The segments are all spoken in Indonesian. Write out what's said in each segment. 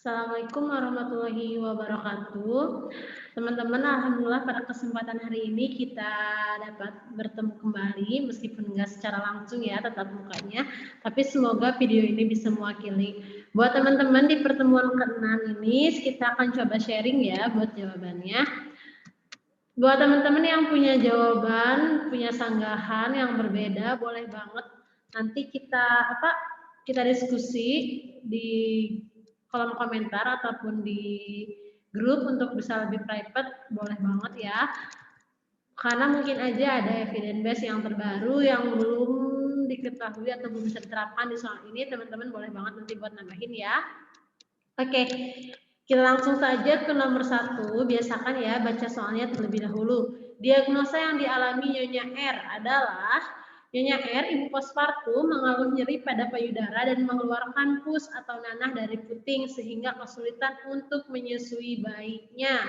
Assalamualaikum warahmatullahi wabarakatuh. Teman-teman, alhamdulillah pada kesempatan hari ini kita dapat bertemu kembali meskipun enggak secara langsung ya tatap mukanya, tapi semoga video ini bisa mewakili. Buat teman-teman di pertemuan ke-6 ini kita akan coba sharing ya buat jawabannya. Buat teman-teman yang punya jawaban, punya sanggahan yang berbeda, boleh banget nanti kita diskusi di kolom komentar ataupun di grup untuk bisa lebih private, boleh banget ya. Karena mungkin aja ada evidence base yang terbaru yang belum diketahui atau belum bisa diterapkan di soal ini, teman-teman boleh banget nanti buat nambahin ya. Oke, kita langsung saja ke nomor 1. Biasakan ya baca soalnya terlebih dahulu. Diagnosa yang dialami Nyonya R adalah Nyonya R, ibu postpartum, mengeluh nyeri pada payudara dan mengeluarkan pus atau nanah dari puting sehingga kesulitan untuk menyusui bayinya.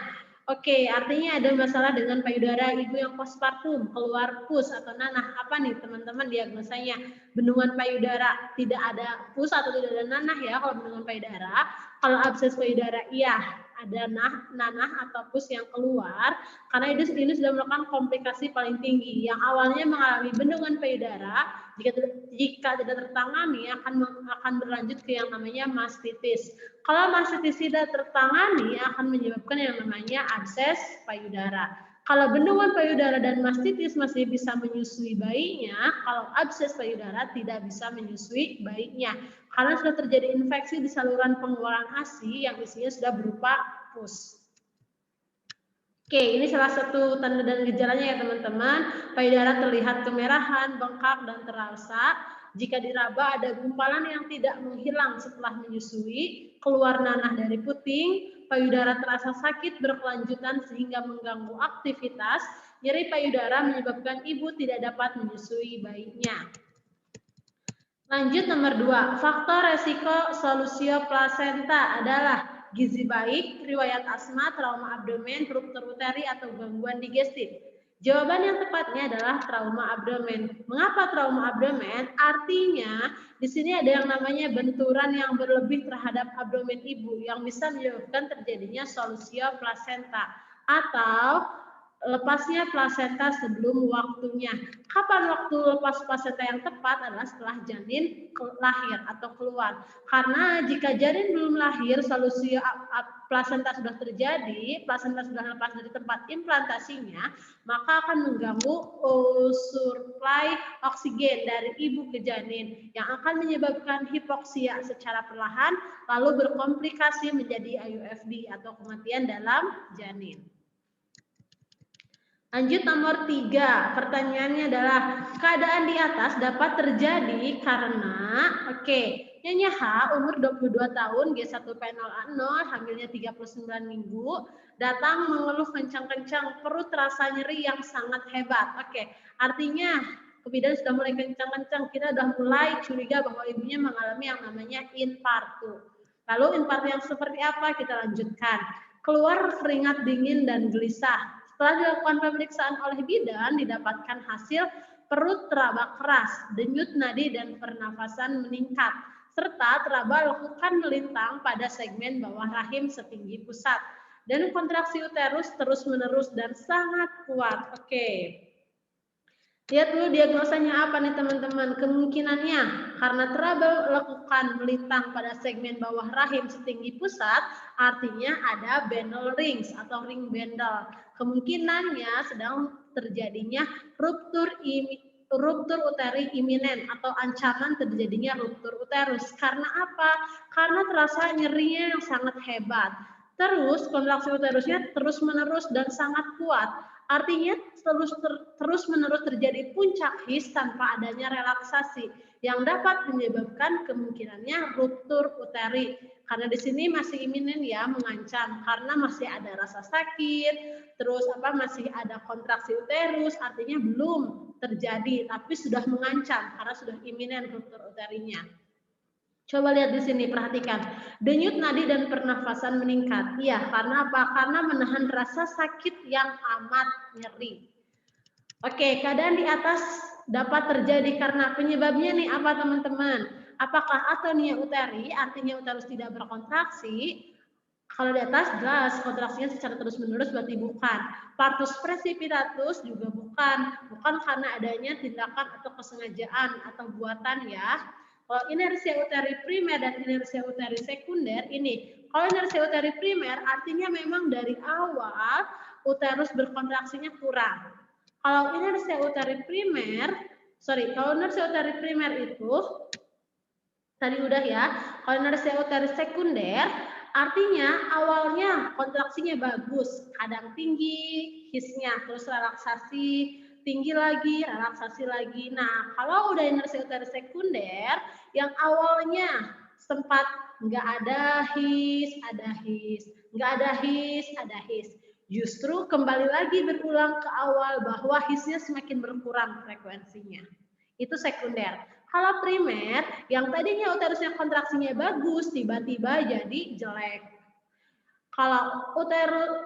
Oke, artinya ada masalah dengan payudara ibu yang postpartum, keluar pus atau nanah. Apa nih teman-teman diagnosanya? Bendungan payudara, tidak ada pus atau tidak ada nanah ya kalau bendungan payudara. Kalau abses payudara, iya ada nanah atau pus yang keluar karena ini sudah melakukan komplikasi paling tinggi. Yang awalnya mengalami bendungan payudara, jika tidak tertangani akan berlanjut ke yang namanya mastitis. Kalau mastitis tidak tertangani akan menyebabkan yang namanya abses payudara. Kalau bendungan payudara dan mastitis masih bisa menyusui bayinya, kalau abses payudara tidak bisa menyusui bayinya. Karena sudah terjadi infeksi di saluran pengeluaran ASI yang isinya sudah berupa pus. Oke, ini salah satu tanda dan gejalanya ya teman-teman. Payudara terlihat kemerahan, bengkak, dan terasa. Jika diraba ada gumpalan yang tidak menghilang setelah menyusui, keluar nanah dari puting, payudara terasa sakit berkelanjutan sehingga mengganggu aktivitas, nyeri payudara menyebabkan ibu tidak dapat menyusui bayinya. Lanjut nomor 2, faktor resiko solusio plasenta adalah gizi baik, riwayat asma, trauma abdomen, ruptur uteri, atau gangguan digestif. Jawaban yang tepatnya adalah trauma abdomen. Mengapa trauma abdomen? Artinya di sini ada yang namanya benturan yang berlebih terhadap abdomen ibu yang bisa menyebabkan terjadinya solusio plasenta atau lepasnya plasenta sebelum waktunya. Kapan waktu lepas plasenta yang tepat adalah setelah janin lahir atau keluar. Karena jika janin belum lahir, solusi plasenta sudah terjadi, plasenta sudah lepas dari tempat implantasinya, maka akan mengganggu suplai oksigen dari ibu ke janin yang akan menyebabkan hipoksia secara perlahan lalu berkomplikasi menjadi IUFD atau kematian dalam janin. Lanjut nomor 3, pertanyaannya adalah keadaan di atas dapat terjadi karena, Nyonya H umur 22 tahun, G1P0A0, hamilnya 39 minggu, datang mengeluh kencang-kencang, perut terasa nyeri yang sangat hebat. Artinya kebidan sudah mulai kencang-kencang, kita sudah mulai curiga bahwa ibunya mengalami yang namanya infartu. Lalu infartu yang seperti apa? Kita lanjutkan. Keluar keringat dingin dan gelisah. Setelah dilakukan pemeriksaan oleh bidan, didapatkan hasil perut teraba keras, denyut nadi dan pernafasan meningkat, serta teraba lekukan melintang pada segmen bawah rahim setinggi pusat, dan kontraksi uterus terus-menerus dan sangat kuat. Lihat dulu diagnosanya apa nih teman-teman. Kemungkinannya karena teraba lekukan melintang pada segmen bawah rahim setinggi pusat, artinya ada Bendel rings atau ring Bendel. Kemungkinannya sedang terjadinya ruptur uteri iminen atau ancaman terjadinya ruptur uterus. Karena apa? Karena terasa nyerinya yang sangat hebat. Terus kontraksi uterusnya terus-menerus dan sangat kuat. Artinya terus-menerus terjadi puncak his tanpa adanya relaksasi yang dapat menyebabkan kemungkinannya ruptur uteri. Karena di sini masih iminen ya, mengancam karena masih ada rasa sakit, terus masih ada kontraksi uterus, artinya belum terjadi tapi sudah mengancam karena sudah iminen ruptur uterinya. Coba lihat di sini, perhatikan. Denyut nadi dan pernafasan meningkat. Iya, karena apa? Karena menahan rasa sakit yang amat nyeri. Keadaan di atas dapat terjadi karena penyebabnya nih apa teman-teman? Apakah atonia uteri, artinya uterus tidak berkontraksi? Kalau di atas jelas kontraksinya secara terus-menerus berarti bukan. Partus precipitatus juga bukan karena adanya tindakan atau kesengajaan atau buatan ya. Kalau inersia uteri primer dan inersia uteri sekunder ini, kalau inersia uteri primer artinya memang dari awal uterus berkontraksinya kurang. Kalau inersia uteri primer itu tadi udah ya. Kalau inersia uteri sekunder artinya awalnya kontraksinya bagus, kadang tinggi, hisnya, terus relaksasi, tinggi lagi, relaksasi lagi. Nah, kalau udah inersia uteri sekunder yang awalnya sempat nggak ada his, ada his, nggak ada his, ada his. Justru kembali lagi berulang ke awal bahwa hisnya semakin berkurang frekuensinya. Itu sekunder. Kalau primer, yang tadinya uterusnya kontraksinya bagus, tiba-tiba jadi jelek. Kalau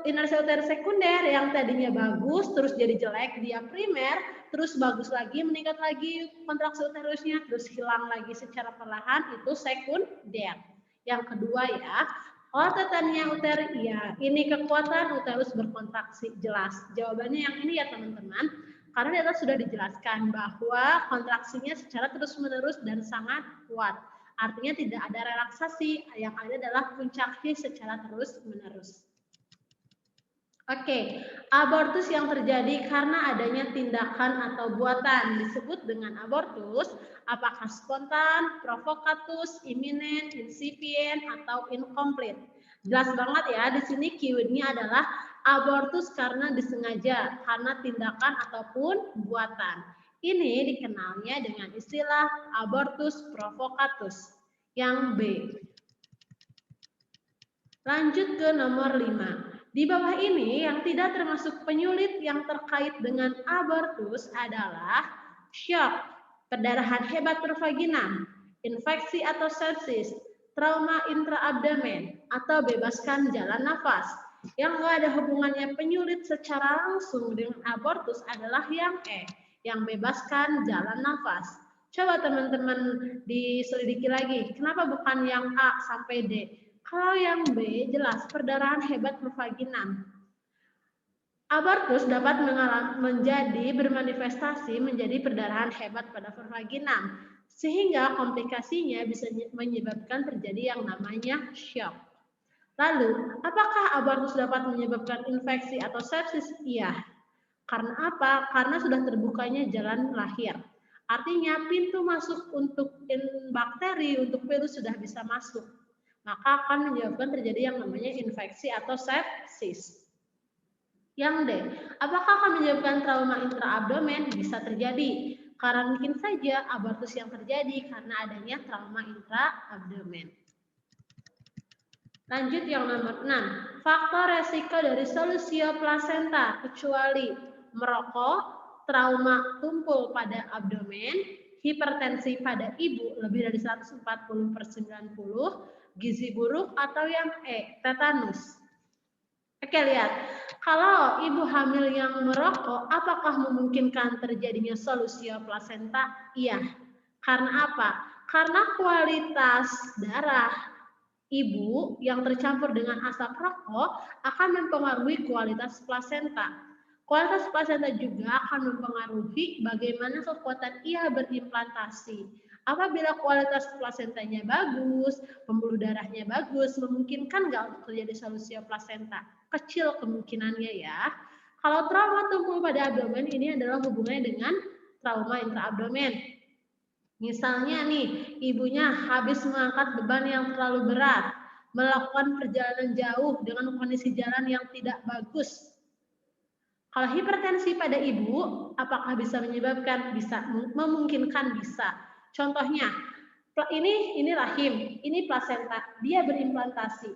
inersia uterus sekunder yang tadinya bagus, terus jadi jelek, dia primer, terus bagus lagi, meningkat lagi kontraksi uterusnya, terus hilang lagi secara perlahan, itu sekunder. Yang kedua ya, kalau tetania uteri, ya ini kekuatan uterus berkontraksi, jelas. Jawabannya yang ini ya teman-teman. Karena di atas sudah dijelaskan bahwa kontraksinya secara terus-menerus dan sangat kuat. Artinya tidak ada relaksasi, yang ada adalah puncak his secara terus-menerus. Oke, abortus yang terjadi karena adanya tindakan atau buatan disebut dengan abortus, apakah spontan, provokatus, imminent, incipient, atau incomplete. Jelas banget ya, di sini keywordnya adalah abortus karena disengaja, karena tindakan ataupun buatan. Ini dikenalnya dengan istilah abortus provokatus. Yang B. Lanjut ke nomor 5. Di bawah ini yang tidak termasuk penyulit yang terkait dengan abortus adalah shock, perdarahan hebat pervaginam, infeksi atau sepsis, trauma intraabdomen, atau bebaskan jalan nafas. Yang nggak ada hubungannya penyulit secara langsung dengan abortus adalah yang E, yang bebaskan jalan nafas. Coba teman-teman diselidiki lagi, kenapa bukan yang A sampai D? Kalau yang B jelas perdarahan hebat pervaginam. Abortus dapat bermanifestasi menjadi perdarahan hebat pada pervaginam, sehingga komplikasinya bisa menyebabkan terjadi yang namanya shock. Lalu, apakah abortus dapat menyebabkan infeksi atau sepsis? Iya. Karena apa? Karena sudah terbukanya jalan lahir. Artinya pintu masuk untuk bakteri, untuk virus sudah bisa masuk. Maka akan menyebabkan terjadi yang namanya infeksi atau sepsis. Yang D, apakah akan menyebabkan trauma intraabdomen? Bisa terjadi, karena mungkin saja abortus yang terjadi karena adanya trauma intraabdomen. Lanjut yang nomor 6, faktor resiko dari solusio plasenta kecuali merokok, trauma tumpul pada abdomen, hipertensi pada ibu lebih dari 140/90, gizi buruk, atau yang E, tetanus. Oke, lihat. Kalau ibu hamil yang merokok, apakah memungkinkan terjadinya solusio plasenta? Iya. Karena apa? Karena kualitas darah ibu yang tercampur dengan asap rokok akan mempengaruhi kualitas plasenta. Kualitas plasenta juga akan mempengaruhi bagaimana kekuatan ia berimplantasi. Apabila kualitas plasentanya bagus, pembuluh darahnya bagus, memungkinkan nggak untuk terjadi solusio plasenta? Kecil kemungkinannya ya. Kalau trauma tumpul pada abdomen ini adalah hubungannya dengan trauma intraabdomen. Misalnya nih, ibunya habis mengangkat beban yang terlalu berat, melakukan perjalanan jauh dengan kondisi jalan yang tidak bagus. Kalau hipertensi pada ibu, apakah bisa menyebabkan? Bisa, memungkinkan bisa. Contohnya, ini rahim, ini plasenta, dia berimplantasi.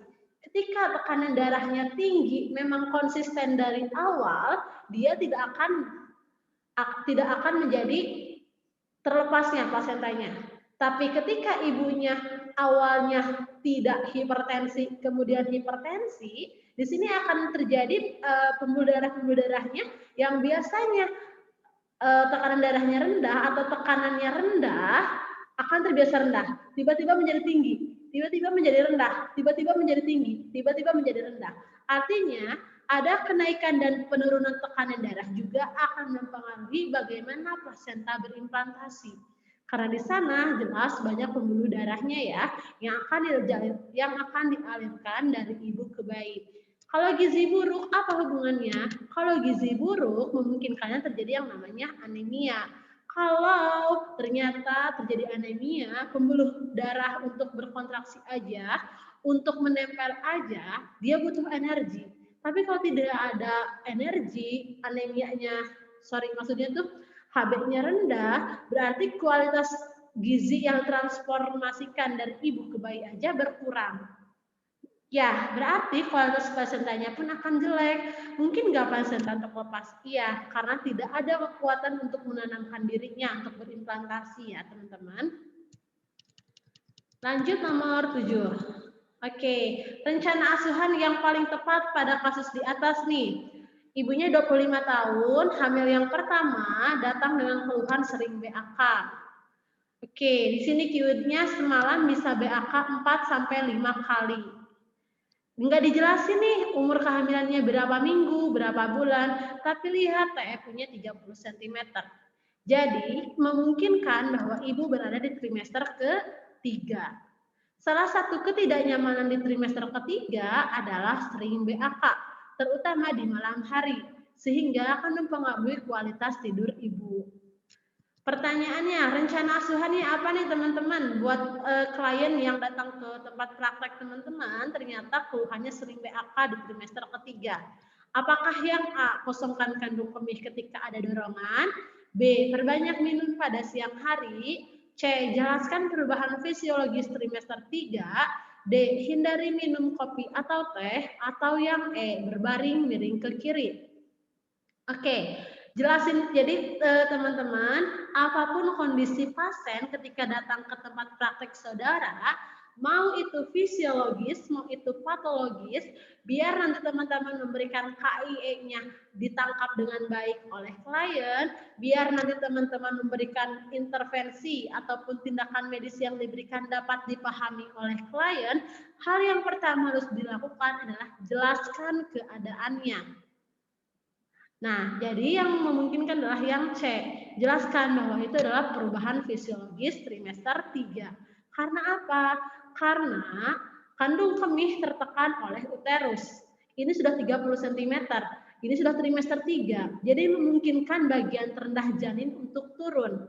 Ketika tekanan darahnya tinggi, memang konsisten dari awal, dia tidak akan menjadi terlepasnya plasentanya. Tapi ketika ibunya awalnya tidak hipertensi, kemudian hipertensi, di sini akan terjadi pembuluh darahnya yang biasanya tekanan darahnya rendah atau tekanannya rendah, akan terbiasa rendah, tiba-tiba menjadi tinggi, tiba-tiba menjadi rendah, tiba-tiba menjadi tinggi, tiba-tiba menjadi rendah. Artinya, ada kenaikan dan penurunan tekanan darah juga akan mempengaruhi bagaimana plasenta berimplantasi. Karena di sana jelas banyak pembuluh darahnya ya, yang akan dialirkan dari ibu ke bayi. Kalau gizi buruk, apa hubungannya? Kalau gizi buruk memungkinkan terjadi yang namanya anemia. Kalau ternyata terjadi anemia, pembuluh darah untuk berkontraksi aja, untuk menempel aja, dia butuh energi. Tapi kalau tidak ada energi, maksudnya tuh HB-nya rendah, berarti kualitas gizi yang transformasikan dari ibu ke bayi aja berkurang. Ya, berarti kualitas plasentanya pun akan jelek. Mungkin nggak plasenta terlepas? Iya, karena tidak ada kekuatan untuk menanamkan dirinya untuk berimplantasi ya, teman-teman. Lanjut nomor 7. Oke, rencana asuhan yang paling tepat pada kasus di atas nih. Ibunya 25 tahun, hamil yang pertama, datang dengan keluhan sering BAK. Oke, di sini keywordnya semalam bisa BAK 4 sampai 5 kali. Enggak dijelasin nih umur kehamilannya berapa minggu, berapa bulan, tapi lihat TF-nya 30 cm. Jadi, memungkinkan bahwa ibu berada di trimester ketiga. Salah satu ketidaknyamanan di trimester ketiga adalah sering BAK, terutama di malam hari, sehingga akan mempengaruhi kualitas tidur ibu. Pertanyaannya, rencana asuhannya apa nih teman-teman? Buat klien yang datang ke tempat praktek teman-teman, ternyata keluhannya sering BAK di trimester ketiga. Apakah yang A, kosongkan kandung kemih ketika ada dorongan? B, perbanyak minum pada siang hari? C, jelaskan perubahan fisiologis trimester 3. D, hindari minum kopi atau teh. Atau yang E, berbaring miring ke kiri. Oke, jelasin. Jadi teman-teman, apapun kondisi pasien ketika datang ke tempat praktek saudara, mau itu fisiologis, mau itu patologis, biar nanti teman-teman memberikan KIE-nya ditangkap dengan baik oleh klien, biar nanti teman-teman memberikan intervensi ataupun tindakan medis yang diberikan dapat dipahami oleh klien, hal yang pertama harus dilakukan adalah jelaskan keadaannya. Nah, jadi yang memungkinkan adalah yang C. Jelaskan bahwa itu adalah perubahan fisiologis trimester 3. Karena apa? Karena kandung kemih tertekan oleh uterus. Ini sudah 30 cm. Ini sudah trimester 3. Jadi memungkinkan bagian terendah janin untuk turun.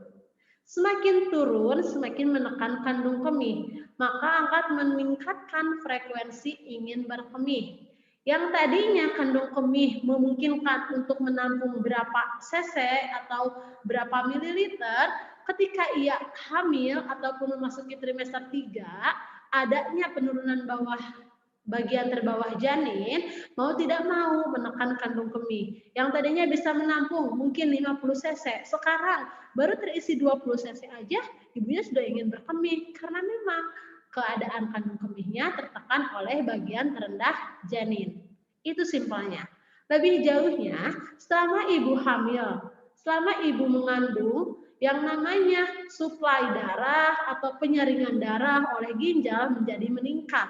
Semakin turun, semakin menekan kandung kemih. Maka akan meningkatkan frekuensi ingin berkemih. Yang tadinya kandung kemih memungkinkan untuk menampung berapa cc atau berapa mililiter, ketika ia hamil ataupun memasuki trimester 3, adanya penurunan bagian terbawah janin, mau tidak mau menekan kandung kemih. Yang tadinya bisa menampung mungkin 50 cc, sekarang baru terisi 20 cc aja, ibunya sudah ingin berkemih, karena memang keadaan kandung kemihnya tertekan oleh bagian terendah janin. Itu simpelnya. Lebih jauhnya, selama ibu hamil, selama ibu mengandung, yang namanya suplai darah atau penyaringan darah oleh ginjal menjadi meningkat.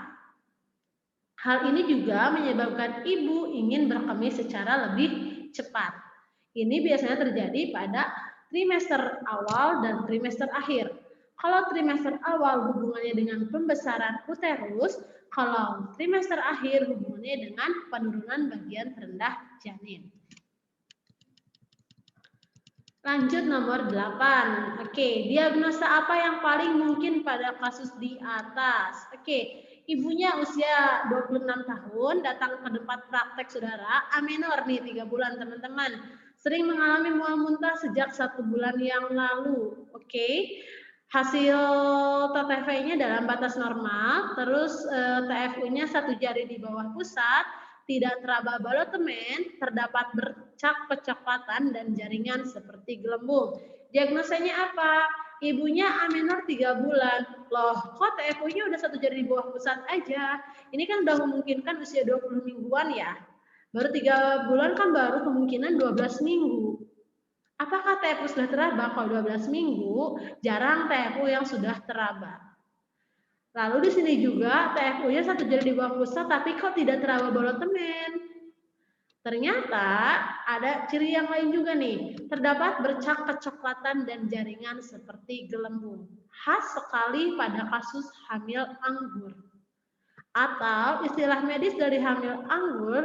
Hal ini juga menyebabkan ibu ingin berkemih secara lebih cepat. Ini biasanya terjadi pada trimester awal dan trimester akhir. Kalau trimester awal hubungannya dengan pembesaran uterus, kalau trimester akhir hubungannya dengan penurunan bagian terendah janin. Lanjut nomor 8. Oke, diagnosa apa yang paling mungkin pada kasus di atas? Oke, ibunya usia 26 tahun, datang ke tempat praktek saudara, amenor nih 3 bulan teman-teman. Sering mengalami mual muntah sejak 1 bulan yang lalu. Oke. Hasil TTV-nya dalam batas normal, terus TFU-nya 1 jari di bawah pusat, tidak teraba balotemen, terdapat bercak kecoklatan dan jaringan seperti gelembung. Diagnosanya apa? Ibunya amenor 3 bulan. Loh, kok TFU-nya udah 1 jari di bawah pusat aja? Ini kan udah memungkinkan usia 20 mingguan ya. Baru 3 bulan kan baru kemungkinan 12 minggu. Apakah TFU sudah teraba? Kalau 12 minggu, jarang TFU yang sudah teraba. Lalu di sini juga TFU-nya 1 jari di bawah pusat, tapi kok tidak teraba bolotemen? Ternyata ada ciri yang lain juga nih. Terdapat bercak kecoklatan dan jaringan seperti gelembung. Khas sekali pada kasus hamil anggur. Atau istilah medis dari hamil anggur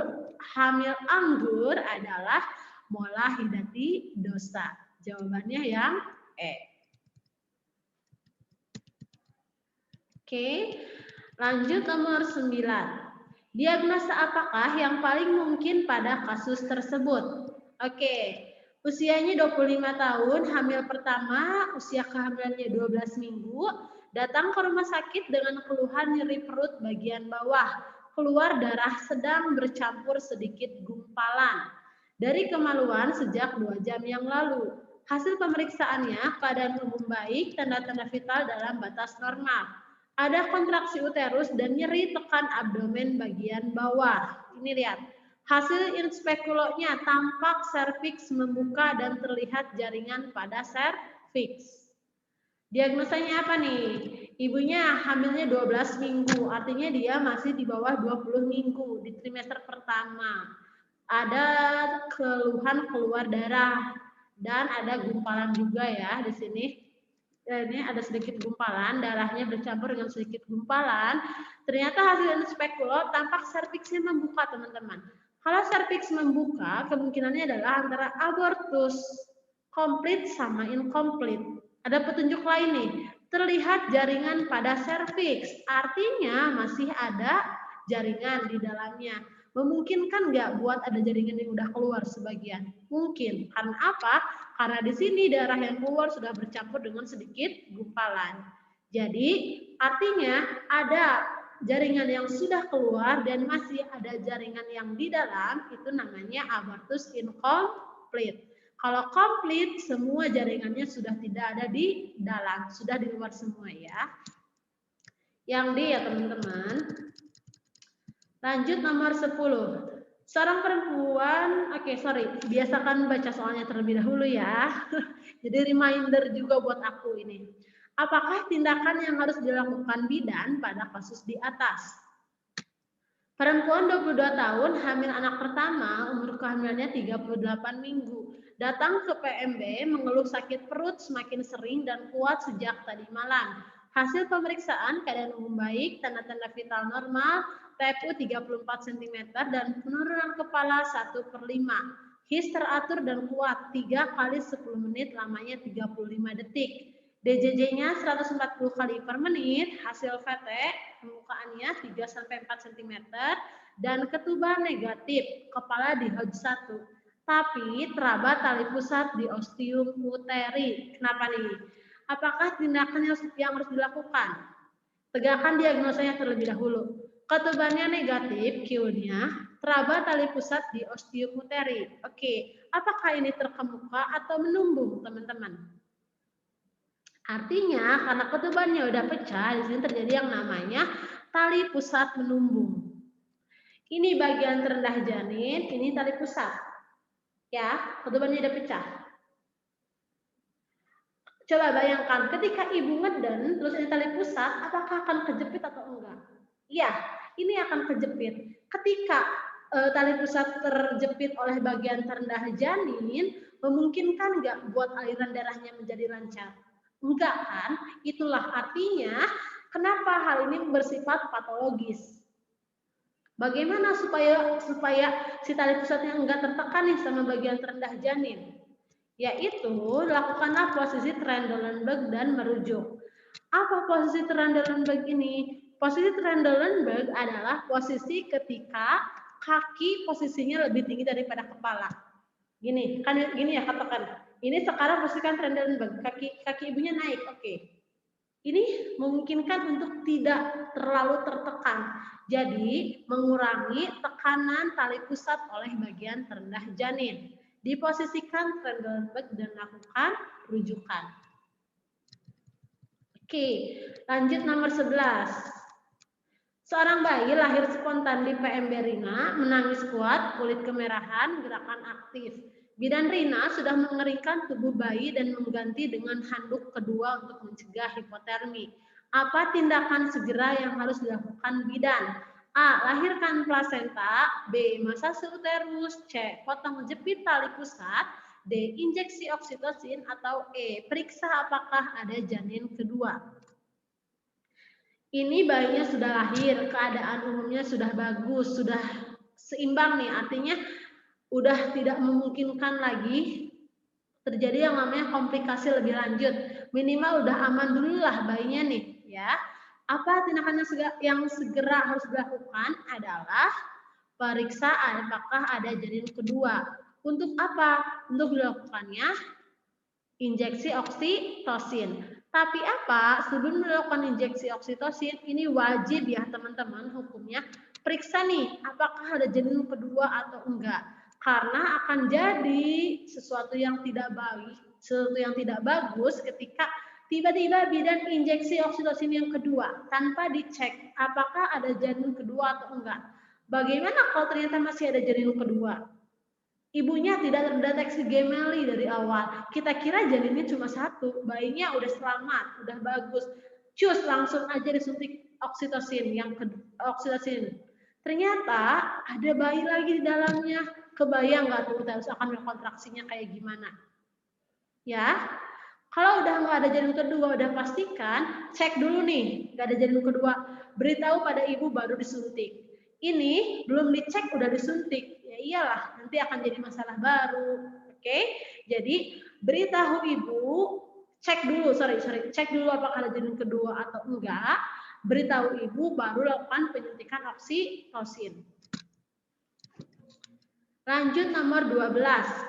adalah mola hidati dosa. Jawabannya yang E. Oke, lanjut nomor 9. Diagnosa apakah yang paling mungkin pada kasus tersebut? Oke, usianya 25 tahun, hamil pertama, usia kehamilannya 12 minggu, datang ke rumah sakit dengan keluhan nyeri perut bagian bawah, keluar darah sedang bercampur sedikit gumpalan. Dari kemaluan sejak 2 jam yang lalu. Hasil pemeriksaannya, keadaan umum baik, tanda-tanda vital dalam batas normal. Ada kontraksi uterus dan nyeri tekan abdomen bagian bawah. Ini lihat. Hasil inspekuloknya tampak serviks membuka dan terlihat jaringan pada serviks. Diagnosanya apa nih? Ibunya hamilnya 12 minggu, artinya dia masih di bawah 20 minggu di trimester pertama. Ada keluhan keluar darah dan ada gumpalan juga ya di sini. Ini ada sedikit gumpalan, darahnya bercampur dengan sedikit gumpalan. Ternyata hasil spekulo tampak serviksnya membuka, teman-teman. Kalau serviks membuka, kemungkinannya adalah antara abortus komplit sama incomplete. Ada petunjuk lain nih, terlihat jaringan pada serviks, artinya masih ada jaringan di dalamnya. Memungkinkan nggak buat ada jaringan yang udah keluar sebagian? Mungkin. Karena apa? Karena di sini darah yang keluar sudah bercampur dengan sedikit gumpalan. Jadi artinya ada jaringan yang sudah keluar dan masih ada jaringan yang di dalam, itu namanya abortus incomplete. Kalau komplit, semua jaringannya sudah tidak ada di dalam, sudah di luar semua ya. Yang D ya teman-teman. Lanjut nomor 10. Seorang perempuan, biasakan baca soalnya terlebih dahulu ya. Jadi reminder juga buat aku ini. Apakah tindakan yang harus dilakukan bidan pada kasus di atas? Perempuan 22 tahun, hamil anak pertama, umur kehamilannya 38 minggu. Datang ke PMB mengeluh sakit perut semakin sering dan kuat sejak tadi malam. Hasil pemeriksaan keadaan umum baik, tanda-tanda vital normal, TFU 34 cm dan penurunan kepala 1/5. His teratur dan kuat 3 kali 10 menit lamanya 35 detik. DJJ-nya 140 kali per menit, hasil VT permukaannya 3-4 cm dan ketuban negatif, kepala di Hodge 1. Tapi teraba tali pusat di ostium uteri. Kenapa nih? Apakah tindakan yang harus dilakukan? Tegakkan diagnosanya terlebih dahulu. Ketubannya negatif, Q-nya, teraba tali pusat di ostium uteri. Oke, apakah ini terkemuka atau menumbung, teman-teman? Artinya, karena ketubannya udah pecah, di sini terjadi yang namanya tali pusat menumbung. Ini bagian terendah janin, ini tali pusat. Ya, ketubannya udah pecah. Coba bayangkan, ketika ibu ngeden, terus ini tali pusat, apakah akan kejepit atau enggak? Iya, ini akan kejepit. Ketika tali pusat terjepit oleh bagian terendah janin, memungkinkan enggak buat aliran darahnya menjadi lancar? Enggak kan? Itulah artinya kenapa hal ini bersifat patologis. Bagaimana supaya si tali pusatnya enggak tertekan nih sama bagian terendah janin? Yaitu lakukanlah posisi Trendelenburg dan merujuk. Apa posisi Trendelenburg ini? Posisi Trendelenburg adalah posisi ketika kaki posisinya lebih tinggi daripada kepala. Gini, kan gini ya katakan. Ini sekarang posisikan Trendelenburg, kaki ibunya naik, oke. Ini memungkinkan untuk tidak terlalu tertekan. Jadi, mengurangi tekanan tali pusat oleh bagian terendah janin. Diposisikan Trendelenburg dan lakukan rujukan. Oke, lanjut nomor 11. Seorang bayi lahir spontan di PMB Rina, menangis kuat, kulit kemerahan, gerakan aktif. Bidan Rina sudah mengeringkan tubuh bayi dan mengganti dengan handuk kedua untuk mencegah hipotermi. Apa tindakan segera yang harus dilakukan bidan? A. Lahirkan plasenta. B. Masasi uterus. C. Potong jepit tali pusat. D. Injeksi oksitosin. Atau E. Periksa apakah ada janin kedua. Ini bayinya sudah lahir, keadaan umumnya sudah bagus, sudah seimbang nih, artinya udah tidak memungkinkan lagi terjadi yang namanya komplikasi lebih lanjut. Minimal udah aman dulu lah bayinya nih, ya. Apa tindakan yang segera harus dilakukan adalah pemeriksaan apakah ada janin kedua. Untuk apa? Untuk dilakukannya injeksi oksitosin. Tapi apa? Sebelum melakukan injeksi oksitosin, ini wajib ya teman-teman hukumnya. Periksa nih, apakah ada janin kedua atau enggak. Karena akan jadi sesuatu yang tidak baik, sesuatu yang tidak bagus ketika tiba-tiba bidan injeksi oksitosin yang kedua tanpa dicek apakah ada janin kedua atau enggak. Bagaimana kalau ternyata masih ada janin kedua? Ibunya tidak terdeteksi gemeli dari awal. Kita kira janinnya cuma satu, bayinya udah selamat, udah bagus. Cus, langsung aja disuntik oksitosin oksitosin. Ternyata ada bayi lagi di dalamnya. Kebayang nggak tuh uterus akan kontraksinya kayak gimana? Ya, kalau udah nggak ada janin kedua, udah pastikan cek dulu nih, nggak ada janin kedua. Beritahu pada ibu baru disuntik. Ini belum dicek udah disuntik. Ya iyalah, nanti akan jadi masalah baru. Oke, jadi beritahu ibu, cek dulu, cek dulu apakah ada janin kedua atau enggak. Beritahu ibu, baru lakukan penyuntikan oksitosin. Lanjut nomor 12.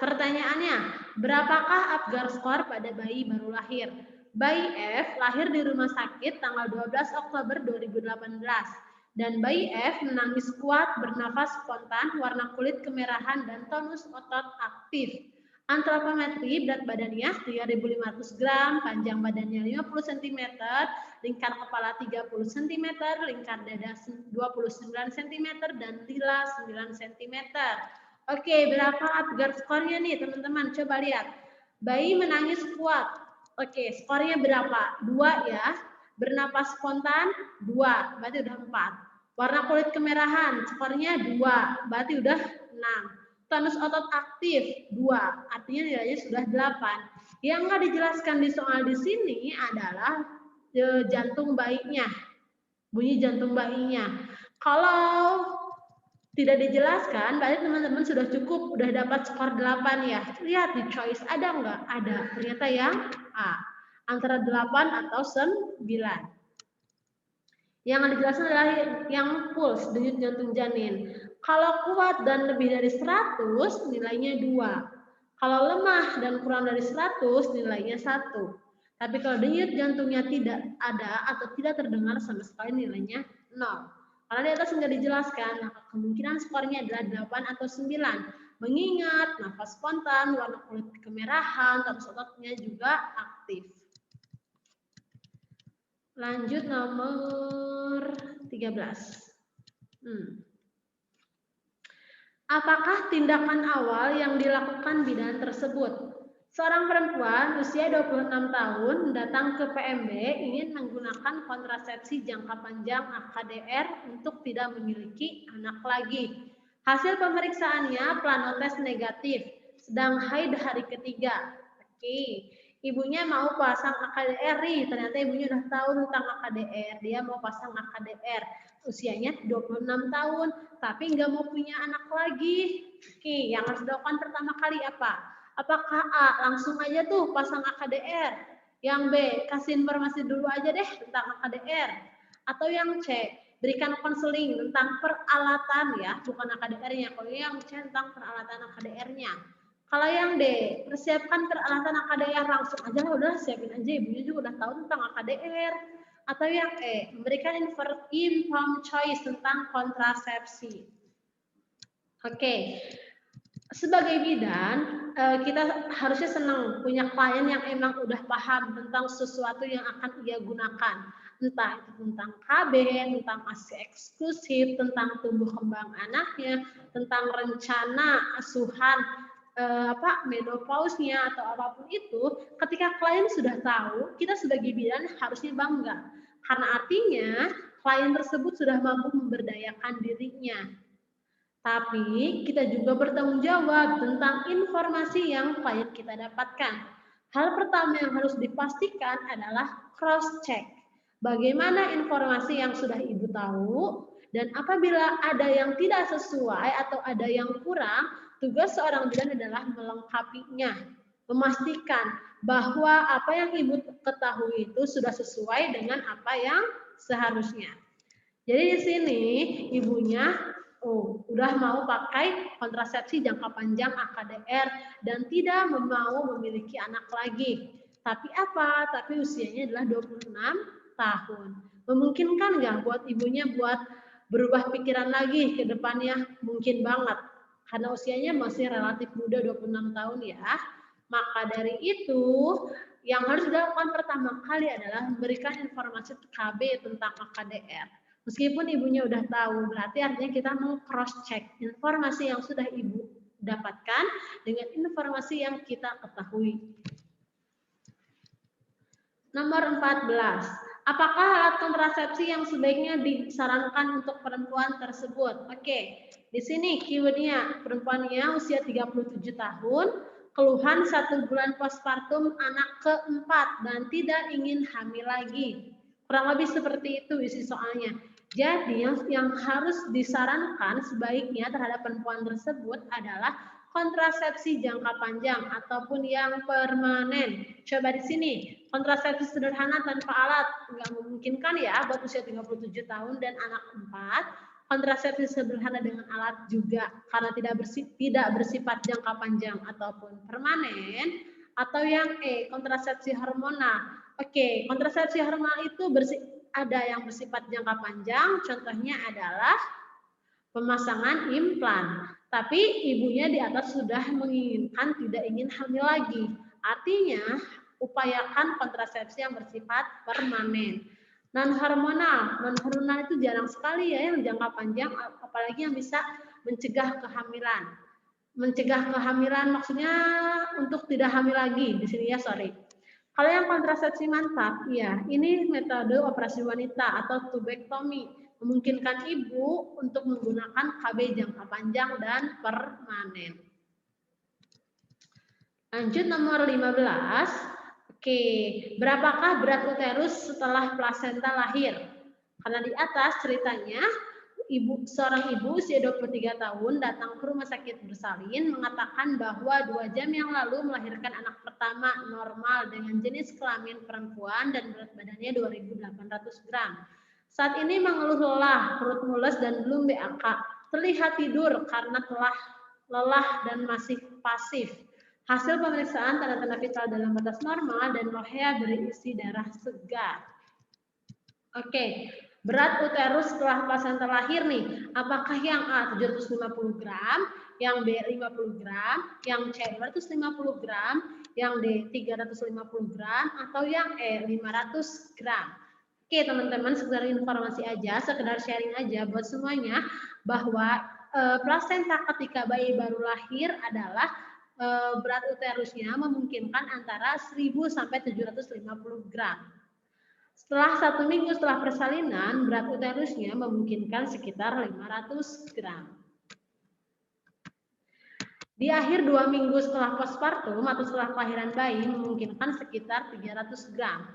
Pertanyaannya, berapakah Apgar skor pada bayi baru lahir? Bayi F lahir di rumah sakit tanggal 12 Oktober 2018. Dan bayi F menangis kuat, bernafas spontan, warna kulit kemerahan, dan tonus otot aktif. Antropometri, berat badannya 3.500 gram, panjang badannya 50 cm, lingkar kepala 30 cm, lingkar dada 29 cm, dan lila 9 cm. Oke, berapa Apgar skornya nih teman-teman? Coba lihat. Bayi menangis kuat. Oke, skornya berapa? 2 ya. Bernapas spontan 2, berarti udah 4. Warna kulit kemerahan, skornya 2, berarti udah 6. Tonus otot aktif 2, artinya nilainya sudah 8. Yang nggak dijelaskan di soal di sini adalah jantung bayinya, bunyi jantung bayinya. Kalau tidak dijelaskan, berarti teman-teman sudah cukup, udah dapat skor 8 ya. Lihat di choice, ada nggak? Ada. Ternyata yang A. Antara 8 atau 9. Yang dijelaskan adalah yang pulse, denyut jantung janin. Kalau kuat dan lebih dari 100, nilainya 2. Kalau lemah dan kurang dari 100, nilainya 1. Tapi kalau denyut jantungnya tidak ada atau tidak terdengar sama sekali, nilainya 0. Karena di atas tidak dijelaskan, maka kemungkinan skornya adalah 8 atau 9. Mengingat nafas spontan, warna kulit kemerahan, tonus ototnya juga aktif. Lanjut nomor 13. Apakah tindakan awal yang dilakukan bidan tersebut? Seorang perempuan usia 26 tahun datang ke PMB ingin menggunakan kontrasepsi jangka panjang AKDR untuk tidak memiliki anak lagi. Hasil pemeriksaannya planotes negatif, sedang haid hari ketiga. Oke. Ibunya mau pasang AKDR nih, ternyata ibunya udah tahu tentang AKDR, dia mau pasang AKDR, usianya 26 tahun, tapi nggak mau punya anak lagi. Oke, yang harus dilakukan pertama kali apa? Apakah A, langsung aja tuh pasang AKDR? Yang B, kasih informasi dulu aja deh tentang AKDR? Atau yang C, berikan konseling tentang peralatan ya, bukan AKDR-nya, kalau yang C tentang peralatan AKDR-nya. Kalau yang D, persiapkan peralatan AKDR langsung aja, udah siapin aja, ibunya juga udah tahu tentang AKDR. Atau yang E, memberikan informed choice tentang kontrasepsi. Oke, sebagai bidan, kita harusnya senang punya klien yang emang udah paham tentang sesuatu yang akan ia gunakan. Entah itu tentang KB, tentang ASI eksklusif, tentang tumbuh kembang anaknya, tentang rencana asuhan menopause-nya atau apapun itu, ketika klien sudah tahu, kita sebagai bidan harusnya bangga. Karena artinya klien tersebut sudah mampu memberdayakan dirinya. Tapi kita juga bertanggung jawab tentang informasi yang klien kita dapatkan. Hal pertama yang harus dipastikan adalah cross-check. Bagaimana informasi yang sudah Ibu tahu, dan apabila ada yang tidak sesuai atau ada yang kurang, tugas seorang bidan adalah melengkapinya, memastikan bahwa apa yang Ibu ketahui itu sudah sesuai dengan apa yang seharusnya. Jadi di sini ibunya udah mau pakai kontrasepsi jangka panjang AKDR dan tidak mau memiliki anak lagi. Tapi apa? Tapi usianya adalah 26 tahun. Memungkinkan nggak buat ibunya buat berubah pikiran lagi ke depannya? Mungkin banget. Karena usianya masih relatif muda, 26 tahun ya. Maka dari itu, yang harus dilakukan pertama kali adalah memberikan informasi KB tentang AKDR. Meskipun ibunya udah tahu, berarti artinya kita meng-cross check informasi yang sudah ibu dapatkan dengan informasi yang kita ketahui. Nomor 14. Apakah alat kontrasepsi yang sebaiknya disarankan untuk perempuan tersebut? Oke, di sini keywordnya perempuannya usia 37 tahun, keluhan 1 bulan postpartum anak keempat dan tidak ingin hamil lagi. Kurang lebih seperti itu isi soalnya. Jadi yang harus disarankan sebaiknya terhadap perempuan tersebut adalah kontrasepsi jangka panjang ataupun yang permanen. Coba di sini, kontrasepsi sederhana tanpa alat nggak memungkinkan ya buat usia 37 tahun dan anak 4. Kontrasepsi sederhana dengan alat juga karena tidak bersifat jangka panjang ataupun permanen. Atau yang kontrasepsi hormonal. Oke, kontrasepsi hormonal itu ada yang bersifat jangka panjang, contohnya adalah pemasangan implan. Tapi ibunya di atas sudah menginginkan tidak ingin hamil lagi. Artinya, upayakan kontrasepsi yang bersifat permanen. Non-hormonal itu jarang sekali ya yang jangka panjang, apalagi yang bisa mencegah kehamilan. Mencegah kehamilan maksudnya untuk tidak hamil lagi di sini ya, sorry. Kalau yang kontrasepsi mantap, ya ini metode operasi wanita atau tubektomi, memungkinkan ibu untuk menggunakan KB jangka panjang dan permanen. Lanjut nomor 15. Oke, berapakah berat uterus setelah plasenta lahir? Karena di atas ceritanya seorang ibu usia 23 tahun datang ke rumah sakit bersalin mengatakan bahwa 2 jam yang lalu melahirkan anak pertama normal dengan jenis kelamin perempuan dan berat badannya 2.800 gram. Saat ini mengeluh lelah, perut mules dan belum BAK. Terlihat tidur karena telah lelah dan masih pasif. Hasil pemeriksaan tanda-tanda vital dalam batas normal dan lohea berisi darah segar. Oke. Berat uterus setelah plasenta lahir nih, apakah yang A 750 gram, yang B 50 gram, yang C 250 gram, yang D 350 gram, atau yang E 500 gram. Oke teman-teman, sekedar informasi aja, sekedar sharing aja buat semuanya, bahwa plasenta ketika bayi baru lahir adalah berat uterusnya memungkinkan antara 1000 sampai 750 gram. Setelah 1 minggu setelah persalinan, berat uterusnya memungkinkan sekitar 500 gram. Di akhir 2 minggu setelah postpartum atau setelah kelahiran bayi memungkinkan sekitar 300 gram.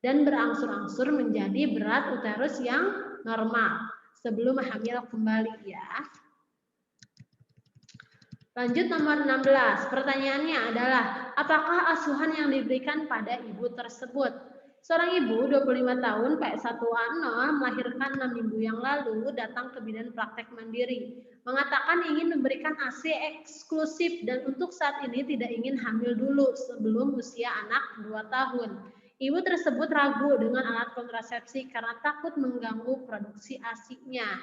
Dan berangsur-angsur menjadi berat uterus yang normal sebelum hamil kembali ya. Lanjut nomor 16. Pertanyaannya adalah, apakah asuhan yang diberikan pada ibu tersebut? Seorang ibu 25 tahun P1A0 melahirkan 6 minggu yang lalu datang ke bidan praktek mandiri. Mengatakan ingin memberikan ASI eksklusif dan untuk saat ini tidak ingin hamil dulu sebelum usia anak 2 tahun. Ibu tersebut ragu dengan alat kontrasepsi karena takut mengganggu produksi ASI-nya.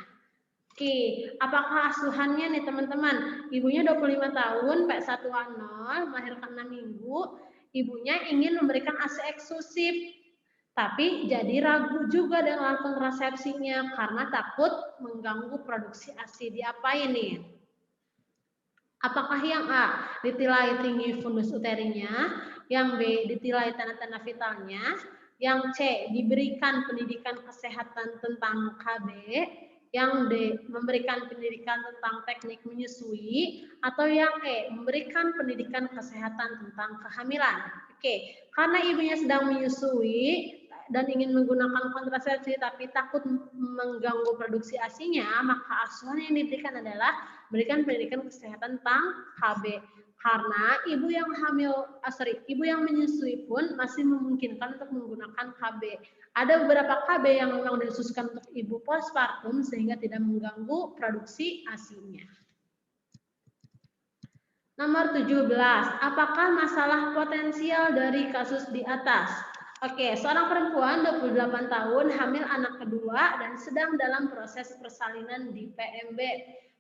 Oke, apakah asuhannya nih teman-teman? Ibunya 25 tahun P1A0 melahirkan 6 minggu. Ibunya ingin memberikan ASI eksklusif. Tapi jadi ragu juga dengan kontrasepsinya karena takut mengganggu produksi ASI. Diapain nih? Apakah yang A ditilai tinggi fundus uterinya, yang B ditilai tanda-tanda vitalnya, yang C diberikan pendidikan kesehatan tentang KB, yang D memberikan pendidikan tentang teknik menyusui, atau yang E memberikan pendidikan kesehatan tentang kehamilan. Oke, karena ibunya sedang menyusui dan ingin menggunakan kontrasepsi tapi takut mengganggu produksi ASI-nya, maka asuhan yang diberikan adalah berikan pendidikan kesehatan tentang KB. Karena ibu yang ibu yang menyusui pun masih memungkinkan untuk menggunakan KB. Ada beberapa KB yang memang dikhususkan untuk ibu postpartum sehingga tidak mengganggu produksi ASI-nya. Nomor 17, apakah masalah potensial dari kasus di atas? Oke, seorang perempuan 28 tahun, hamil anak kedua, dan sedang dalam proses persalinan di PMB.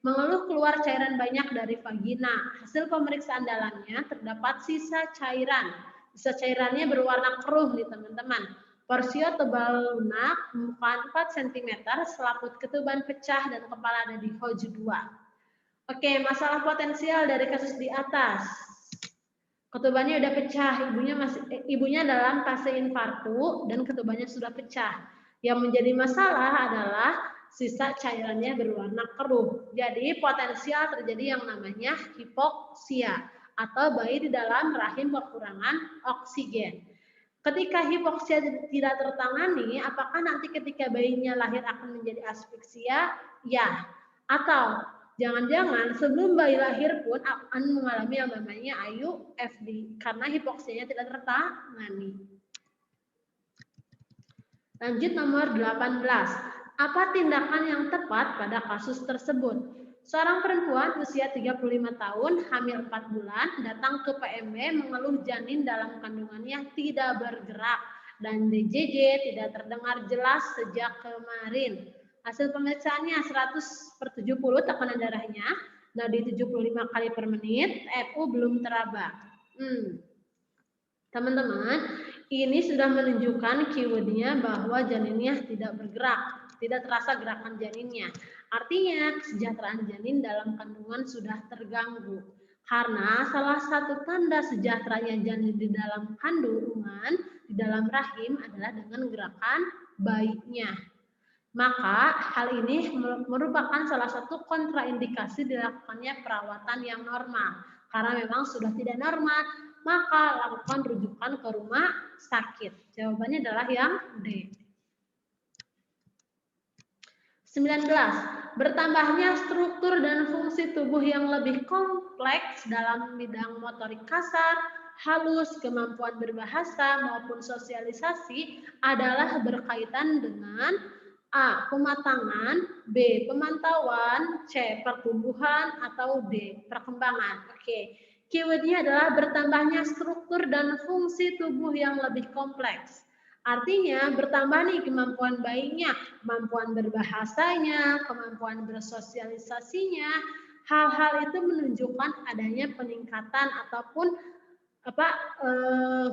Mengeluh keluar cairan banyak dari vagina. Hasil pemeriksaan dalamnya terdapat sisa cairan. Sisa cairannya berwarna keruh nih teman-teman. Porsio tebal lunak, 4 cm, selaput ketuban pecah, dan kepala ada di Hodge 2. Oke, masalah potensial dari kasus di atas. Ketubannya udah pecah, ibunya dalam fase infartu dan ketubannya sudah pecah. Yang menjadi masalah adalah sisa cairannya berwarna keruh. Jadi potensial terjadi yang namanya hipoksia atau bayi di dalam rahim kekurangan oksigen. Ketika hipoksia tidak tertangani, apakah nanti ketika bayinya lahir akan menjadi asfiksia? Ya. Atau jangan-jangan sebelum bayi lahir pun akan mengalami yang namanya IUFD karena hipoksianya tidak tertangani. Lanjut nomor 18. Apa tindakan yang tepat pada kasus tersebut? Seorang perempuan usia 35 tahun, hamil 4 bulan, datang ke PMB mengeluh janin dalam kandungannya tidak bergerak dan DJJ tidak terdengar jelas sejak kemarin. Hasil pemeriksaannya 100/70 tekanan darahnya, nadi 75 kali per menit, FU belum teraba. Teman-teman, ini sudah menunjukkan keywordnya bahwa janinnya tidak bergerak, tidak terasa gerakan janinnya. Artinya kesejahteraan janin dalam kandungan sudah terganggu. Karena salah satu tanda sejahteranya janin di dalam kandungan, di dalam rahim adalah dengan gerakan bayinya. Maka hal ini merupakan salah satu kontraindikasi dilakukannya perawatan yang normal. Karena memang sudah tidak normal, maka lakukan rujukan ke rumah sakit. Jawabannya adalah yang D. 19. Bertambahnya struktur dan fungsi tubuh yang lebih kompleks dalam bidang motorik kasar, halus, kemampuan berbahasa, maupun sosialisasi adalah berkaitan dengan A. Pematangan, B. Pemantauan, C. Pertumbuhan, atau D. Perkembangan. Oke, keywordnya adalah bertambahnya struktur dan fungsi tubuh yang lebih kompleks. Artinya bertambah nih kemampuan bayinya, kemampuan berbahasanya, kemampuan bersosialisasinya. Hal-hal itu menunjukkan adanya peningkatan ataupun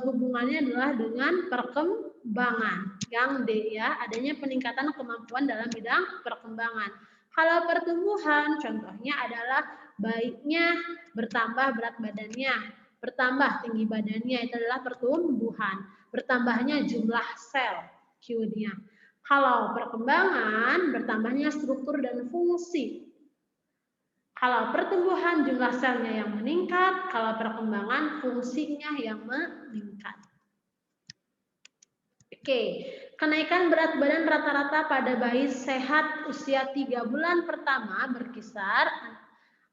hubungannya adalah dengan perkembangan. Yang D ya, adanya peningkatan kemampuan dalam bidang perkembangan. Kalau pertumbuhan, contohnya adalah bayinya bertambah berat badannya, bertambah tinggi badannya, itu adalah pertumbuhan. Bertambahnya jumlah sel, Q-nya. Kalau perkembangan, bertambahnya struktur dan fungsi. Kalau pertumbuhan jumlah selnya yang meningkat, kalau perkembangan fungsinya yang meningkat. Oke, kenaikan berat badan rata-rata pada bayi sehat usia 3 bulan pertama berkisar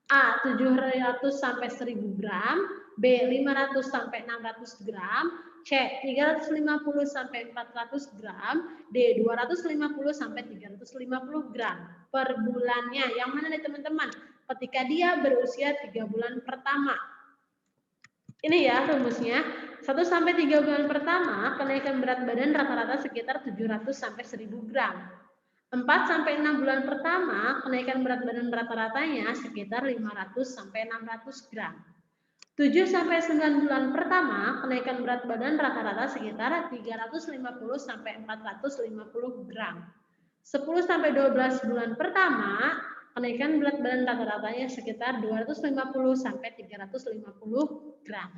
A. 700 sampai 1000 gram, B. 500 sampai 600 gram, C. 350 sampai 400 gram, D. 250 sampai 350 gram per bulannya. Yang mana nih teman-teman? Ketika dia berusia 3 bulan pertama. Ini ya rumusnya. 1 sampai 3 bulan pertama, kenaikan berat badan rata-rata sekitar 700 sampai 1000 gram. 4 sampai 6 bulan pertama, kenaikan berat badan rata-ratanya sekitar 500 sampai 600 gram. 7 sampai 9 bulan pertama, kenaikan berat badan rata-rata sekitar 350 sampai 450 gram. 10 sampai 12 bulan pertama, Kenaikan berat badan rata-ratanya sekitar 250 sampai 350 gram.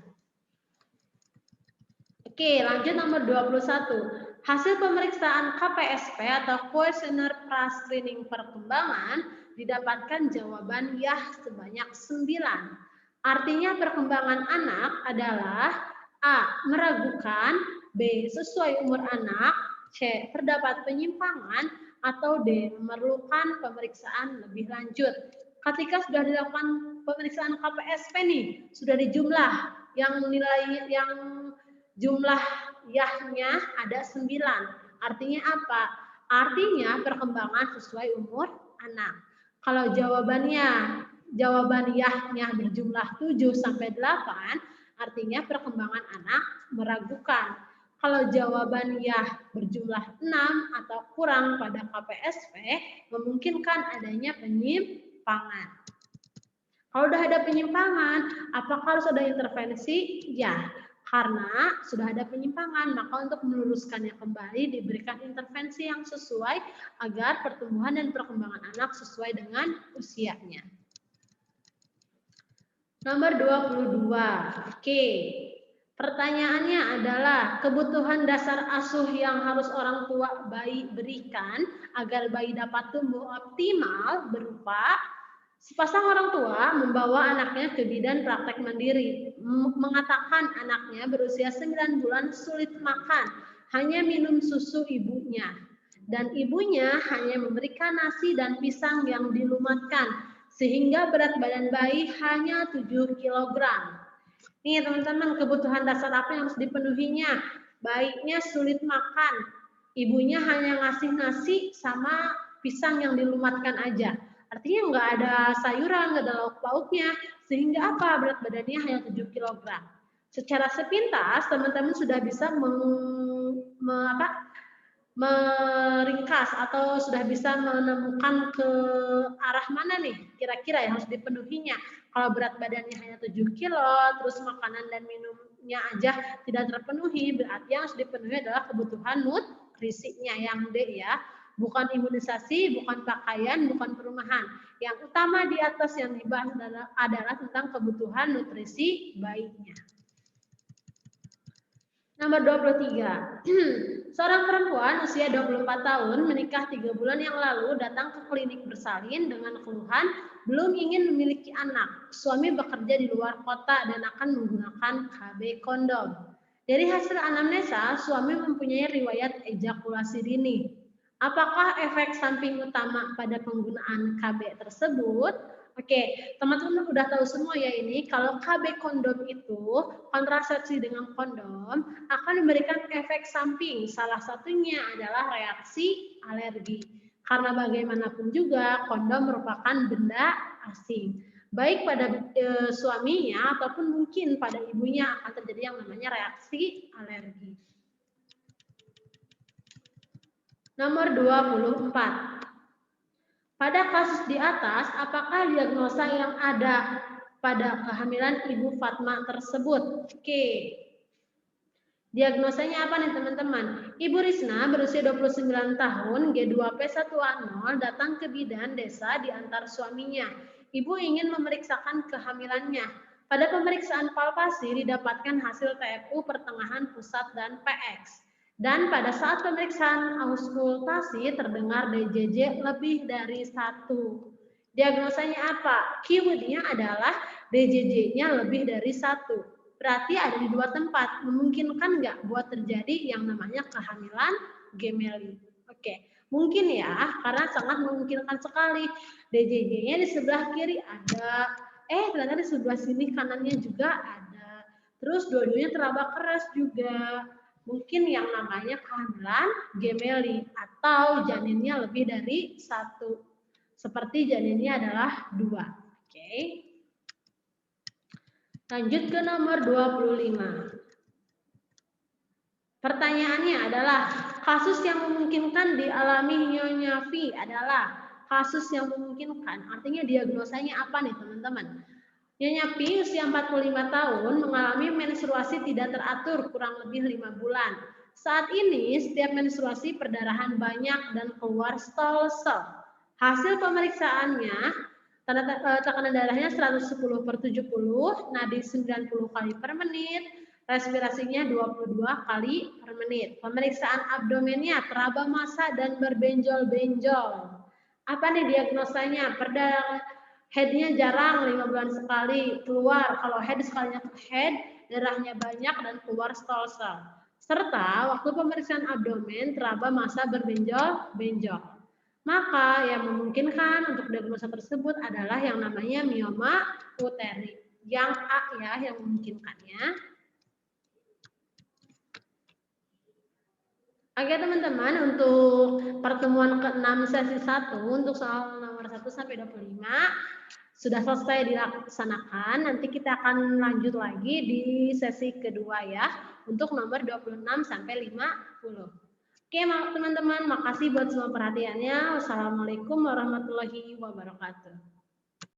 Oke, lanjut nomor 21. Hasil pemeriksaan KPSP atau Questionnaire Pra-Screening Perkembangan didapatkan jawaban ya sebanyak 9. Artinya perkembangan anak adalah A. Meragukan, B. Sesuai umur anak, C. Terdapat penyimpangan, atau D. Memerlukan pemeriksaan lebih lanjut. Ketika sudah dilakukan pemeriksaan KPSP nih, sudah dijumlah yang nilai yang jumlah yahnya ada 9. Artinya apa? Artinya perkembangan sesuai umur anak. Kalau jawaban yahnya berjumlah 7 sampai 8, artinya perkembangan anak meragukan. Kalau jawaban yah berjumlah 6 atau kurang pada KPSP, memungkinkan adanya penyimpangan. Kalau sudah ada penyimpangan, apakah harus ada intervensi? Ya, karena sudah ada penyimpangan, maka untuk meluruskannya kembali diberikan intervensi yang sesuai agar pertumbuhan dan perkembangan anak sesuai dengan usianya. Nomor 22. Oke. Pertanyaannya adalah kebutuhan dasar asuh yang harus orang tua bayi berikan agar bayi dapat tumbuh optimal berupa sepasang orang tua membawa anaknya ke bidan praktek mandiri, mengatakan anaknya berusia 9 bulan sulit makan, hanya minum susu ibunya, dan ibunya hanya memberikan nasi dan pisang yang dilumatkan, sehingga berat badan bayi hanya 7 kg. Nih teman-teman, kebutuhan dasar apa yang harus dipenuhinya? Bayinya sulit makan, ibunya hanya ngasih nasi sama pisang yang dilumatkan aja. Artinya nggak ada sayuran, nggak ada lauk pauknya, sehingga apa? Berat badannya hanya 7 kg. Secara sepintas, teman-teman sudah bisa meringkas atau sudah bisa menemukan ke arah mana nih kira-kira yang harus dipenuhinya. Kalau berat badannya hanya 7 kilo, terus makanan dan minumnya aja tidak terpenuhi, berarti yang harus dipenuhi adalah kebutuhan nutrisinya yang D ya. Bukan imunisasi, bukan pakaian, bukan perumahan. Yang utama di atas yang dibahas adalah tentang kebutuhan nutrisi bayinya. Nomor 23. Seorang perempuan usia 24 tahun menikah 3 bulan yang lalu datang ke klinik bersalin dengan keluhan belum ingin memiliki anak. Suami bekerja di luar kota dan akan menggunakan KB kondom. Dari hasil anamnesa, suami mempunyai riwayat ejakulasi dini. Apakah efek samping utama pada penggunaan KB tersebut? Oke, teman-teman udah tahu semua ya ini, kalau KB kondom itu, kontrasepsi dengan kondom, akan memberikan efek samping. Salah satunya adalah reaksi alergi. Karena bagaimanapun juga, kondom merupakan benda asing. Baik pada suaminya ataupun mungkin pada ibunya akan terjadi yang namanya reaksi alergi. Nomor 24. Pada kasus di atas, apakah diagnosa yang ada pada kehamilan Ibu Fatma tersebut? Oke. Diagnosanya apa nih teman-teman? Ibu Risna berusia 29 tahun, G2P1A0, datang ke bidan desa diantar suaminya. Ibu ingin memeriksakan kehamilannya. Pada pemeriksaan palpasi didapatkan hasil TFU pertengahan pusat dan PX. Dan pada saat pemeriksaan auskultasi terdengar DJJ lebih dari 1. Diagnosanya apa? Keywordnya adalah DJJ-nya lebih dari 1. Berarti ada di 2 tempat. Memungkinkan nggak buat terjadi yang namanya kehamilan gemeli? Oke, mungkin ya, karena sangat memungkinkan sekali. DJJ-nya di sebelah kiri ada, ternyata di sebelah sini kanannya juga ada. Terus dua-duanya teraba keras juga. Mungkin yang namanya kehamilan gemeli atau janinnya lebih dari 1. Seperti janinnya adalah 2. Oke. Lanjut ke nomor 25. Pertanyaannya adalah kasus yang memungkinkan dialami Nyonya V adalah kasus yang memungkinkan. Artinya diagnosanya apa nih teman-teman? Nyonya P usia 45 tahun mengalami menstruasi tidak teratur kurang lebih 5 bulan. Saat ini setiap menstruasi perdarahan banyak dan keluar stol-sel. Hasil pemeriksaannya, tekanan darahnya 110/70, nadi 90 kali per menit, respirasinya 22 kali per menit. Pemeriksaan abdomennya teraba massa dan berbenjol-benjol. Apa nih diagnosanya? Headnya jarang, 5 bulan sekali keluar. Kalau head sekalinya head, darahnya banyak dan keluar stolsel. Serta waktu pemeriksaan abdomen teraba massa berbenjol-benjol. Maka yang memungkinkan untuk diagnosa tersebut adalah yang namanya mioma uteri. Yang A ya, yang memungkinkannya. Oke teman-teman, untuk pertemuan ke-6 sesi 1 untuk soal nomor 1 sampai 25 sudah selesai dilaksanakan. Nanti kita akan lanjut lagi di sesi kedua ya, untuk nomor 26 sampai 50. Oke teman-teman, makasih buat semua perhatiannya. Wassalamualaikum warahmatullahi wabarakatuh.